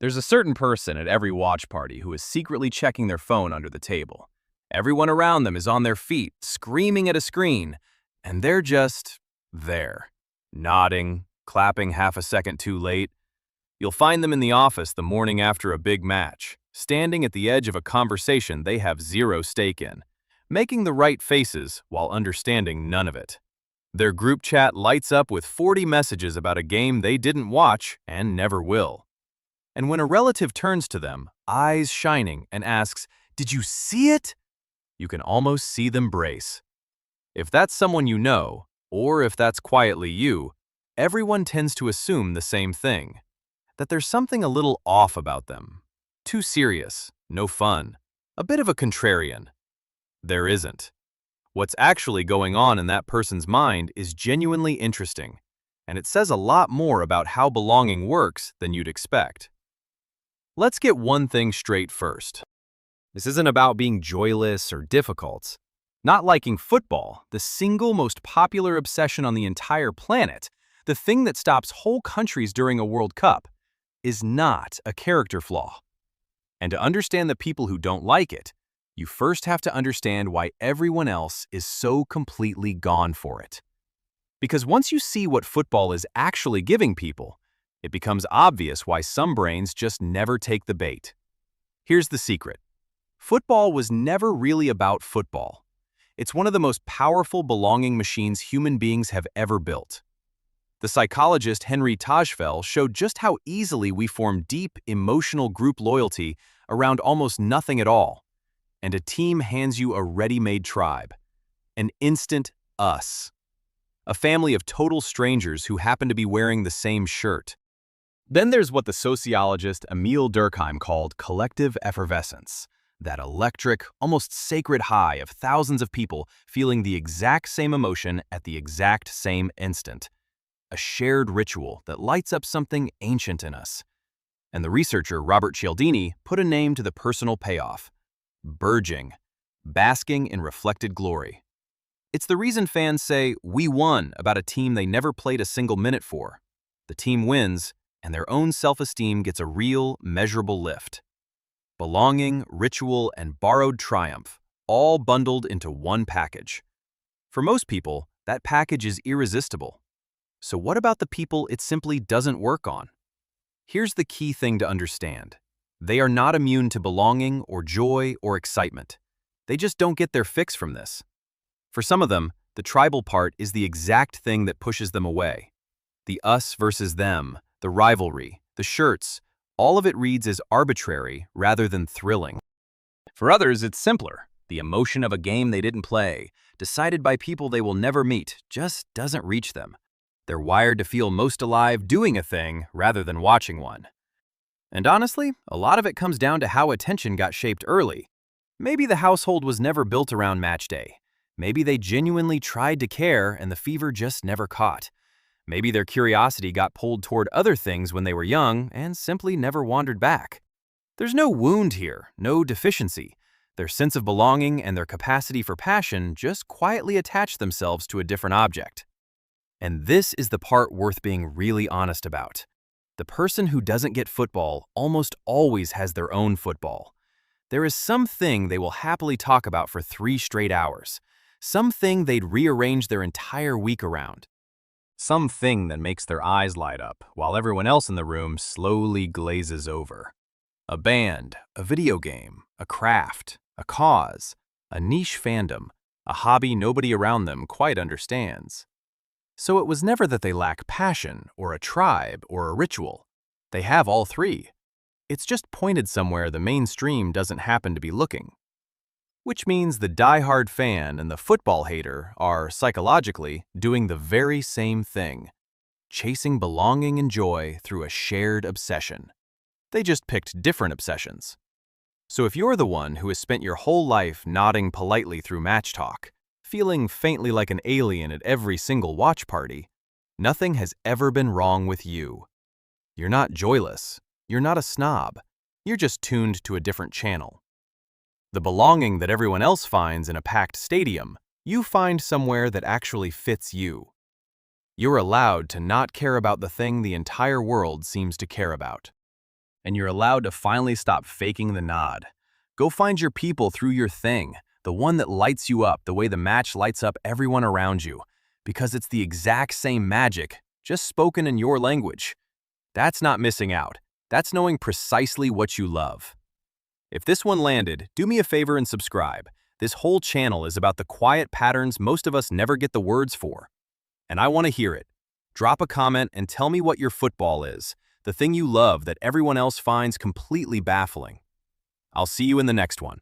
There's a certain person at every watch party who is secretly checking their phone under the table. Everyone around them is on their feet, screaming at a screen, and they're just there, nodding, clapping half a second too late. You'll find them in the office the morning after a big match, standing at the edge of a conversation they have zero stake in, making the right faces while understanding none of it. Their group chat lights up with 40 messages about a game they didn't watch and never will. And when a relative turns to them, eyes shining, and asks, "Did you see it?" you can almost see them brace. If that's someone you know, or if that's quietly you, everyone tends to assume the same thing, that there's something a little off about them. Too serious, no fun, a bit of a contrarian. There isn't. What's actually going on in that person's mind is genuinely interesting, and it says a lot more about how belonging works than you'd expect. Let's get one thing straight first. This isn't about being joyless or difficult. Not liking football, the single most popular obsession on the entire planet, the thing that stops whole countries during a World Cup, is not a character flaw. And to understand the people who don't like it, you first have to understand why everyone else is so completely gone for it. Because once you see what football is actually giving people, it becomes obvious why some brains just never take the bait. Here's the secret. Football was never really about football. It's one of the most powerful belonging machines human beings have ever built. The psychologist Henry Tajfel showed just how easily we form deep, emotional group loyalty around almost nothing at all. And a team hands you a ready-made tribe. An instant us. A family of total strangers who happen to be wearing the same shirt. Then there's what the sociologist Emil Durkheim called collective effervescence, that electric, almost sacred high of thousands of people feeling the exact same emotion at the exact same instant. A shared ritual that lights up something ancient in us. And the researcher Robert Cialdini put a name to the personal payoff. Burging, basking in reflected glory. It's the reason fans say, "We won," about a team they never played a single minute for. The team wins, and their own self-esteem gets a real, measurable lift. Belonging, ritual, and borrowed triumph, all bundled into one package. For most people, that package is irresistible. So what about the people it simply doesn't work on? Here's the key thing to understand. They are not immune to belonging or joy or excitement. They just don't get their fix from this. For some of them, the tribal part is the exact thing that pushes them away. The us versus them, the rivalry, the shirts, all of it reads as arbitrary rather than thrilling. For others, it's simpler. The emotion of a game they didn't play, decided by people they will never meet, just doesn't reach them. They're wired to feel most alive doing a thing rather than watching one. And honestly, a lot of it comes down to how attention got shaped early. Maybe the household was never built around match day. Maybe they genuinely tried to care and the fever just never caught. Maybe their curiosity got pulled toward other things when they were young and simply never wandered back. There's no wound here, no deficiency. Their sense of belonging and their capacity for passion just quietly attach themselves to a different object. And this is the part worth being really honest about. The person who doesn't get football almost always has their own football. There is something they will happily talk about for 3 straight hours. Something they'd rearrange their entire week around. Something that makes their eyes light up while everyone else in the room slowly glazes over. A band, a video game, a craft, a cause, a niche fandom, a hobby nobody around them quite understands. So it was never that they lack passion or a tribe or a ritual. They have all three. It's just pointed somewhere the mainstream doesn't happen to be looking. Which means the die-hard fan and the football hater are, psychologically, doing the very same thing. Chasing belonging and joy through a shared obsession. They just picked different obsessions. So if you're the one who has spent your whole life nodding politely through match talk, feeling faintly like an alien at every single watch party, nothing has ever been wrong with you. You're not joyless. You're not a snob. You're just tuned to a different channel. The belonging that everyone else finds in a packed stadium, you find somewhere that actually fits you. You're allowed to not care about the thing the entire world seems to care about. and you're allowed to finally stop faking the nod. Go find your people through your thing, the one that lights you up the way the match lights up everyone around you, because it's the exact same magic, just spoken in your language. That's not missing out. That's knowing precisely what you love. If this one landed, do me a favor and subscribe. This whole channel is about the quiet patterns most of us never get the words for. And I want to hear it. Drop a comment and tell me what your football is, the thing you love that everyone else finds completely baffling. I'll see you in the next one.